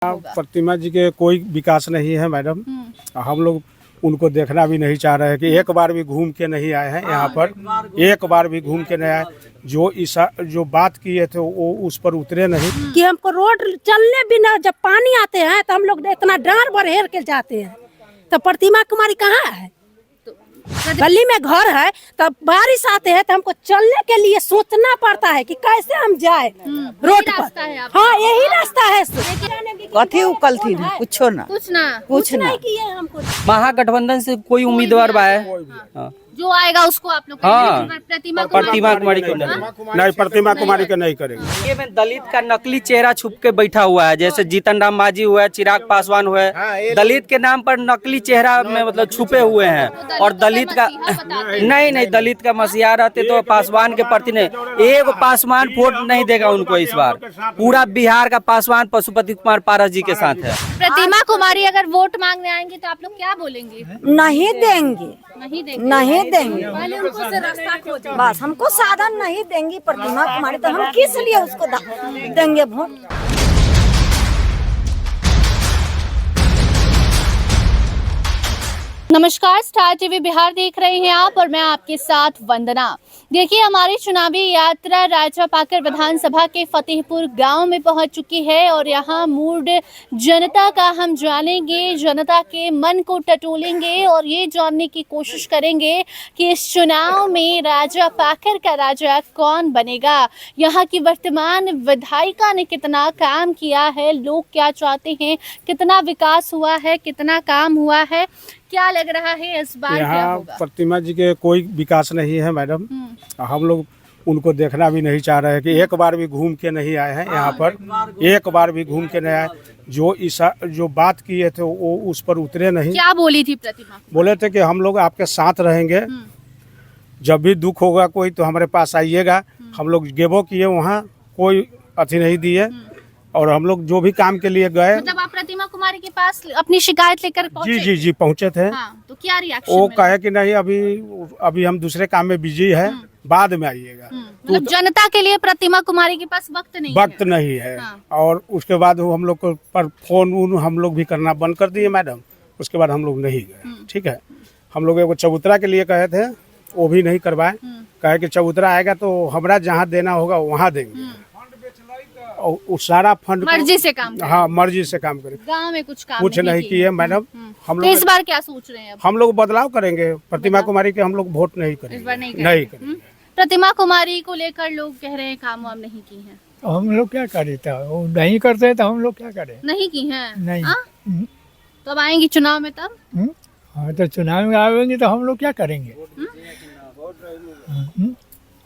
प्रतिमा जी के कोई विकास नहीं है मैडम। हम लोग उनको देखना भी नहीं चाह रहे हैं कि एक बार भी घूम के नहीं आए हैं यहाँ पर, एक बार भी घूम के नहीं आए। जो बात किए थे वो उस पर उतरे नहीं कि हमको रोड चलने बिना जब पानी आते हैं तो हम लोग इतना डांड बरहेर के जाते हैं। तो प्रतिमा कुमारी कहाँ है? गली में घर है, तब बारिश आते हैं तो हमको चलने के लिए सोचना पड़ता है कि कैसे हम जाए रोड पर। हाँ, यही रास्ता है। कथी उकल थी कुछ ना कुछ नहीं किए हमको। महागठबंधन से कोई उम्मीदवार बा है? जो आएगा उसको आप लोग हाँ। प्रतिमा कुमारी को नहीं, प्रतिमा कुमारी के नहीं करेंगे। ये में दलित का नकली चेहरा छुप के बैठा हुआ है, जैसे जीतन राम मांझी हुआ है, चिराग पासवान हुआ है। दलित के नाम पर नकली चेहरा में मतलब छुपे हुए हैं। और दलित का नहीं, दलित का मसीहा रहते तो पासवान के प्रति नहीं। एक पासवान वोट नहीं देगा उनको इस बार। पूरा बिहार का पासवान पशुपति कुमार पारस जी के साथ है। प्रतिमा कुमारी अगर वोट मांगने आएंगे तो आप लोग क्या बोलेंगे? नहीं देंगे, नहीं देंगे। पहले उनको से रास्ता खोजो। बस हमको साधन नहीं देंगी प्रतिमा कुमारी, तो हम किस लिए उसको देंगे वोट? नमस्कार, स्टार टीवी बिहार देख रहे हैं आप और मैं आपके साथ वंदना। देखिए, हमारी चुनावी यात्रा राजापाकर विधानसभा के फतेहपुर गांव में पहुंच चुकी है और यहां मूड जनता का हम जानेंगे, जनता के मन को टटोलेंगे और ये जानने की कोशिश करेंगे कि इस चुनाव में राजापाकर का राजा कौन बनेगा। यहां की वर्तमान विधायिका ने कितना काम किया है, लोग क्या चाहते हैं, कितना विकास हुआ है, कितना काम हुआ है, क्या लग रहा है इस बार क्या यहाँ होगा? प्रतिमा जी के कोई विकास नहीं है मैडम। हम लोग उनको देखना भी नहीं चाह रहे हैं कि एक बार भी घूम के नहीं आए हैं यहाँ पर, एक बार भी घूम के नहीं आए। जो बात किए थे वो उस पर उतरे नहीं। क्या बोली थी प्रतिमा? बोले थे कि हम लोग आपके साथ रहेंगे, जब भी दुख होगा कोई तो हमारे पास आइएगा। हम लोग गेबो किए, वहाँ कोई अथी नहीं दिए। और हम लोग जो भी काम के लिए गए, मतलब आप प्रतिमा कुमारी के पास अपनी शिकायत लेकर पहुंचे? जी पहुंचे थे। हाँ, तो क्या रिएक्शन? वो कहे कि नहीं, अभी हम दूसरे काम में बिजी है, बाद में आइएगा। मतलब जनता के लिए प्रतिमा कुमारी के पास वक्त नहीं है। हाँ। और उसके बाद हम लोग को पर फोन हम लोग भी करना बंद कर दिए मैडम। उसके बाद हम लोग नहीं गए। ठीक है, हम लोग एगो चबूतरा के लिए कहे थे, वो भी नहीं करवाए। कहे कि चबूतरा आएगा तो हमरा जहाँ देना होगा वहाँ देंगे। और सारा फंड मर्जी से काम करें। हाँ, मर्जी से काम करें। गांव में कुछ नहीं किए मैडम। हम तो लोग इस बार क्या सोच रहे हैं? हम लोग बदलाव करेंगे। प्रतिमा कुमारी के हम लोग वोट नहीं करेंगे। इस बार नहीं करेंगे। प्रतिमा कुमारी को लेकर लोग कह रहे हैं काम वाम नहीं की है। हम लोग क्या करें? तो वो नहीं करते तो हम लोग क्या करें? नहीं की है? नहीं। तब आएंगी चुनाव में तब? हाँ, तो चुनाव में आएंगे तो हम लोग क्या करेंगे?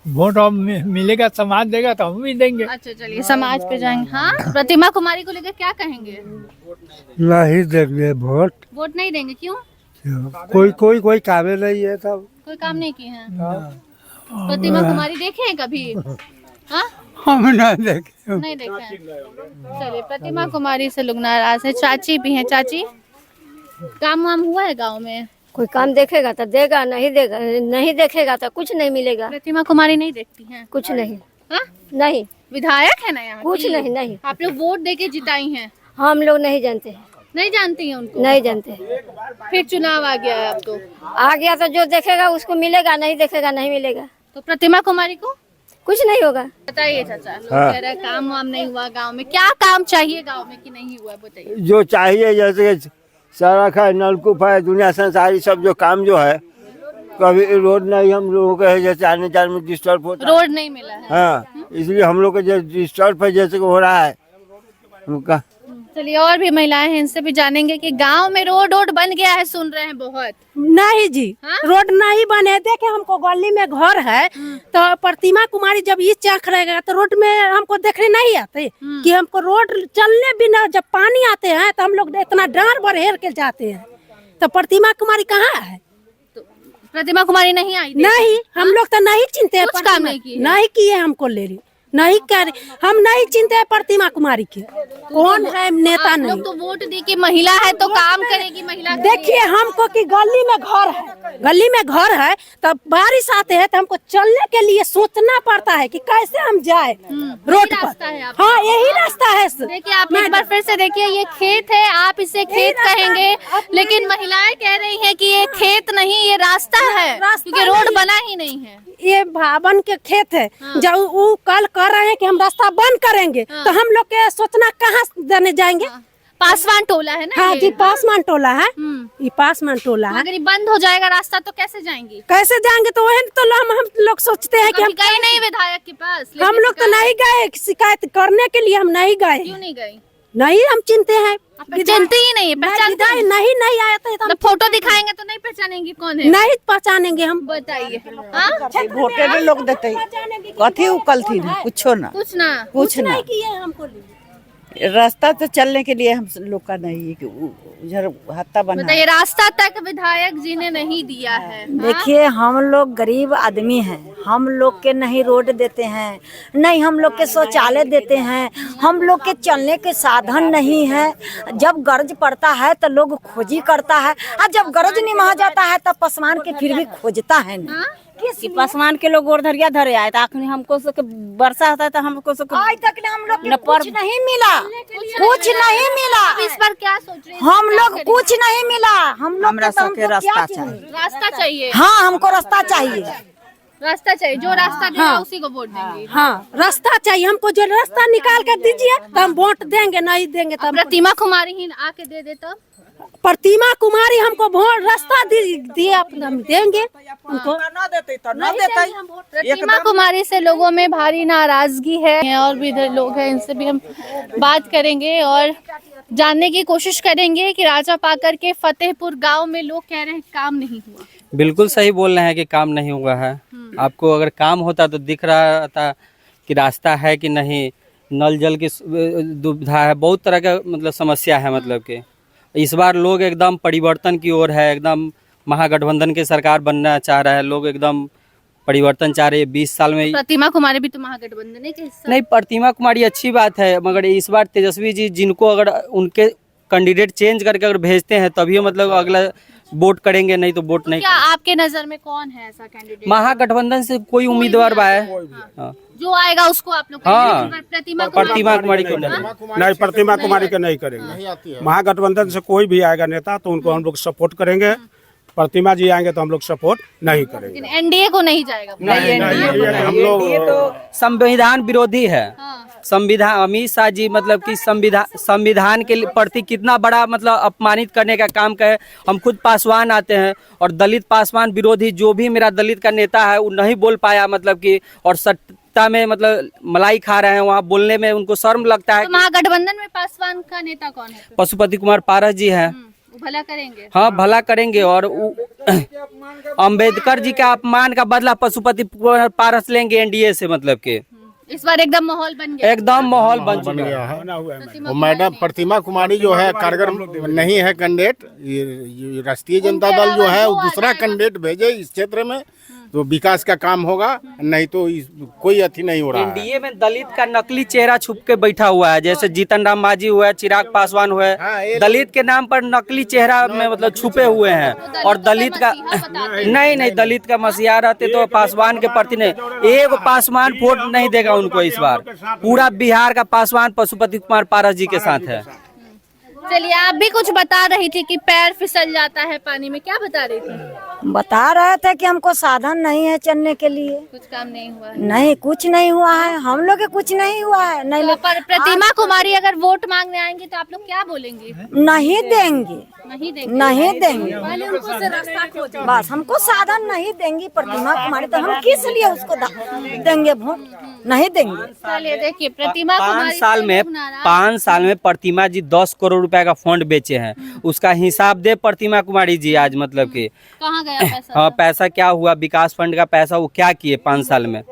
वोट अब मिलेगा, समाज देगा तो हम भी देंगे। अच्छा, चलिए समाज पे जाएंगे। हाँ, प्रतिमा कुमारी को लेकर क्या कहेंगे? नहीं देंगे वोट। वोट नहीं देंगे? क्यों? कोई काम नहीं है तब। कोई काम नहीं किए हैं? प्रतिमा कुमारी देखे हैं कभी? हाँ, हम नहीं देखे। नहीं देखे हैं। चलिए, प्रतिमा कुमारी से लोग नाराज है। चाची भी हैं। चाची, काम वाम हुआ है गाँव में? कोई काम देखेगा तो देगा, नहीं देगा, नहीं देखेगा तो कुछ नहीं मिलेगा। प्रतिमा कुमारी नहीं देखती हैं? कुछ नहीं। हाँ? नहीं, विधायक है ना यहाँ कुछ की? नहीं। आप लोग वोट देके जिताई हैं? हम लोग नहीं जानते हैं, नहीं जानती हैं उनको? नहीं जानते। फिर चुनाव आ गया है अब तो। आ गया तो जो देखेगा उसको मिलेगा, नहीं देखेगा नहीं मिलेगा। तो प्रतिमा कुमारी को कुछ नहीं होगा। बताइए चाचा, लोग कह रहे हैं काम वाम नहीं हुआ गांव में। क्या काम चाहिए गांव में कि नहीं हुआ, बताइए। जो चाहिए जैसे सड़क है, नलकूप है, दुनिया संसारी सब जो काम जो है। कभी रोड नहीं हम लोगों के जैसे आने जाने में डिस्टर्ब होता है। रोड नहीं मिला है? हाँ, इसलिए हम लोग को डिस्टर्ब है जैसे हो रहा है उनका। चलिए, और भी महिलाएं हैं, इनसे भी जानेंगे कि गांव में रोड बन गया है, सुन रहे हैं बहुत। नहीं जी। हाँ? रोड नहीं बने। देखे, हमको गली में घर है तो प्रतिमा कुमारी जब ये चख रहेगा तो रोड में हमको देखने नहीं आते कि हमको रोड चलने बिना जब पानी आते हैं तो हम लोग इतना डांड बरहेर के जाते हैं। तो प्रतिमा कुमारी कहाँ है? प्रतिमा कुमारी नहीं आई? नहीं, हम लोग तो नहीं चिंते। कुछ काम नहीं किए? नहीं किए हमको ले रही। नहीं कर, हम नहीं चिंते हैं प्रतिमा कुमारी के, कौन है नेता आप नहीं। लोग तो वोट दी कि महिला है तो काम करेगी महिला के देखिए हमको कि गली में घर है, गली में घर है, तब बारिश आते हैं तो हमको चलने के लिए सोचना पड़ता है कि कैसे हम जाए रोड रास्ता है पर। आपका। हाँ यही रास्ता है। देखिए आप एक बार फिर से देखिए, ये खेत है, आप इसे खेत कहेंगे, लेकिन महिलाएं कह रही हैं कि ये खेत नहीं ये रास्ता है, रास्ता क्योंकि रोड नहीं। बना ही नहीं है। ये भावन के खेत है, जब वो कल कर रहे हैं कि हम रास्ता बंद करेंगे तो हम लोग के सोचना कहाँ जाने जाएंगे। पासवान टोला है ना हाँ ये? जी पासवान टोला है, ये पासवान टोला है। अगर ये बंद हो जाएगा रास्ता तो कैसे जाएंगी? कैसे जाएंगे तो वही तो हम लोग सोचते हैं कि कभी हम गए नहीं विधायक के पास? हम लेकिन लोग तो नहीं गए, शिकायत करने के लिए हम नहीं गए। क्यों नहीं गए? नहीं हम चिंते हैं, जानते ही नहीं है, पहचानते नहीं नहीं? नहीं आया था तो मतलब फोटो दिखाएंगे तो नहीं पहचानेंगे कौन है? नहीं पहचानेंगे हम। बताइए। हाँ? वोटे लोग देते कथी उकल थी कुछो ना कुछ ना। कुछ ना नहीं किए हमको। रास्ता तो चलने के लिए हम लोग का नहीं है कि उधर हत्ता बना है। बताइए, रास्ता तक विधायक जी ने नहीं दिया है। हाँ? देखिए हम लोग गरीब आदमी हैं, हम लोग के नहीं रोड देते हैं, नहीं हम लोग के शौचालय देते हैं, हम लोग के चलने के साधन नहीं है। जब गरज पड़ता है तो लोग खोजी करता है, और जब गरज निमह जाता है तब पसमान के फिर भी खोजता है नहीं। हाँ? कि पसमान के लोग गोरधरिया धरे आए तो हमको वर्षा होता है तो हमको आज तक हम लोग को कुछ नहीं मिला, कुछ नहीं मिला। अब इस पर क्या सोच रहे हैं? हम लोग कुछ नहीं मिला, हम लोग हमरा के तो सबके हमको क्या रास्ता चाहिए? रास्ता चाहिए। हाँ हमको रास्ता चाहिए। रास्ता चाहिए, जो रास्ता देगा हाँ। उसी को वोट देंगे। हाँ रास्ता चाहिए हमको, जो रास्ता निकाल कर दीजिए तो हम वोट देंगे, नहीं देंगे तो हम प्रतिमा कुमारी ही आके दे दे तो? प्रतिमा कुमारी हमको वोट रास्ता दिए हम देंगे उनको। प्रतिमा कुमारी से लोगों में भारी नाराजगी है, और भी इधर लोग हैं, इनसे भी हम बात करेंगे और जानने की कोशिश करेंगे कि राजा पाकर के फतेहपुर गांव में लोग कह रहे हैं काम नहीं हुआ। बिल्कुल सही बोल रहे हैं कि काम नहीं हुआ है। आपको अगर काम होता तो दिख रहा था कि रास्ता है कि नहीं, नल जल की दुविधा है, बहुत तरह का मतलब समस्या है। मतलब कि इस बार लोग एकदम परिवर्तन की ओर है, एकदम महागठबंधन की सरकार बनना चाह रहा है, लोग एकदम परिवर्तन चाह रहे हैं। 20 साल में प्रतिमा कुमारी भी तो महागठबंधन के हिस्सा। नहीं, प्रतिमा कुमारी अच्छी बात है, मगर इस बार तेजस्वी जी जिनको अगर उनके कैंडिडेट चेंज करके अगर भेजते हैं तभी मतलब अगला वोट करेंगे, नहीं तो वोट नहीं क्या आपके नजर में कौन है ऐसा कैंडिडेट? महागठबंधन से कोई उम्मीदवार बा है। हाँ। जो आएगा उसको आप लोग हाँ। करेंगे? प्रतिमा प्रतिमा कुमारी को नहीं, प्रतिमा कुमारी के नहीं करेंगे। महागठबंधन से कोई भी आएगा नेता तो उनको हम लोग सपोर्ट करेंगे। प्रतिमा जी आएंगे तो हम लोग सपोर्ट नहीं करेंगे। एनडीए को नहीं जाएगा। हम लोग ये तो संविधान विरोधी है। संविधान, अमित शाह जी मतलब कि संविधान के प्रति कितना बड़ा मतलब अपमानित करने का काम करे। हम खुद पासवान आते हैं और दलित पासवान विरोधी जो भी मेरा दलित का नेता है वो नहीं बोल पाया, मतलब कि और सत्ता में मतलब मलाई खा रहे हैं, वहाँ बोलने में उनको शर्म लगता है। तो महागठबंधन में पासवान का नेता कौन है? पशुपति कुमार पारस जी है। वो भला करेंगे। हाँ भला करेंगे, और अम्बेडकर जी का अपमान का बदला पशुपति कुमार पारस लेंगे एनडीए से। मतलब कि इस बार एकदम माहौल बन गया। एकदम माहौल बन चुका है। और मैडम प्रतिमा कुमारी जो है कारगर नहीं है कैंडिडेट, ये राष्ट्रीय जनता दल जो है वो दूसरा कैंडिडेट भेजे इस क्षेत्र में तो विकास का काम होगा, नहीं तो कोई अथी नहीं हो रहा है। एनडीए में दलित का नकली चेहरा छुप के बैठा हुआ है, जैसे जीतन राम मांझी हुआ है, चिराग पासवान हुआ है, दलित के नाम पर नकली चेहरा में मतलब छुपे हुए हैं। और दलित का नहीं, दलित का मसीहा रहते तो पासवान के प्रति नहीं, एक पासवान वोट नहीं देगा उनको इस बार। पूरा बिहार का पासवान पशुपति कुमार पारस जी के साथ है। चलिए, आप भी कुछ बता रही थी कि पैर फिसल जाता है पानी में, क्या बता रही थी? बता रहे थे कि हमको साधन नहीं है चलने के लिए। कुछ काम नहीं हुआ है। नहीं कुछ नहीं हुआ है, हम लोग के कुछ नहीं हुआ है। नहीं तो पर प्रतिमा कुमारी अगर वोट मांगने आएंगी तो आप लोग क्या बोलेंगे? नहीं देंगे, नहीं देंगे। नहीं देंगे, पहले उनको से रास्ता खोजो। बस हमको साधन नहीं देंगी प्रतिमा कुमारी तो हम किस लिए उसको देंगे वोट? नहीं देंगे। चलिए देखिए, प्रतिमा कुमारी 5 साल में प्रतिमा जी 10 करोड़ रुपए का फंड बेचे हैं, उसका हिसाब दे प्रतिमा कुमारी जी आज। मतलब कि कहाँ गया पैसा? हाँ, पैसा क्या हुआ, विकास फंड का पैसा वो क्या किए 5 साल में,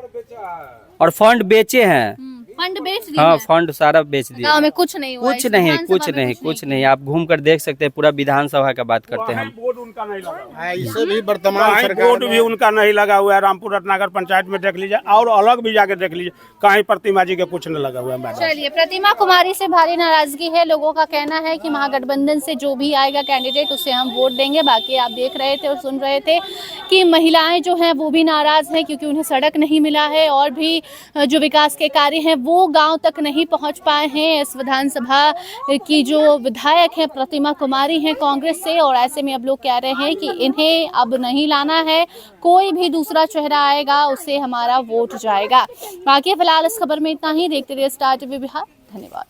और फंड बेचे हैं। फंड बेच दिया हाँ है? फंड सारा बेच दिया। गाँव में कुछ नहीं हुआ, कुछ इस नहीं विधानसभा कुछ में नहीं कुछ नहीं, आप घूम कर देख सकते हैं, पूरा विधानसभा का बात करते हैं हम। बोर्ड उनका नहीं लगा, ऐसे भी वर्तमान कहीं सरकार बोर्ड भी उनका नहीं लगा हुआ है। रामपुर रत्नागर पंचायत में देख लीजिए और अलग भी जाके देख लीजिए, कहीं प्रतिमा जी के कुछ नहीं लगा हुआ है मैडम। चलिए, प्रतिमा कुमारी से भारी नाराजगी है। लोगों का कहना है कि महागठबंधन से जो भी आएगा कैंडिडेट उसे हम वोट देंगे। बाकी आप देख रहे थे और सुन रहे थे कि महिलाएं जो हैं वो भी नाराज हैं क्योंकि उन्हें सड़क नहीं मिला है और भी जो विकास के कार्य हैं वो गांव तक नहीं पहुंच पाए हैं। इस विधानसभा की जो विधायक हैं प्रतिमा कुमारी हैं कांग्रेस से, और ऐसे में अब लोग कह रहे हैं कि इन्हें अब नहीं लाना है, कोई भी दूसरा चेहरा आएगा उसे हमारा वोट जाएगा। बाकी फिलहाल इस खबर में इतना ही। देखते रहिए स्टार टीवी बिहार। धन्यवाद।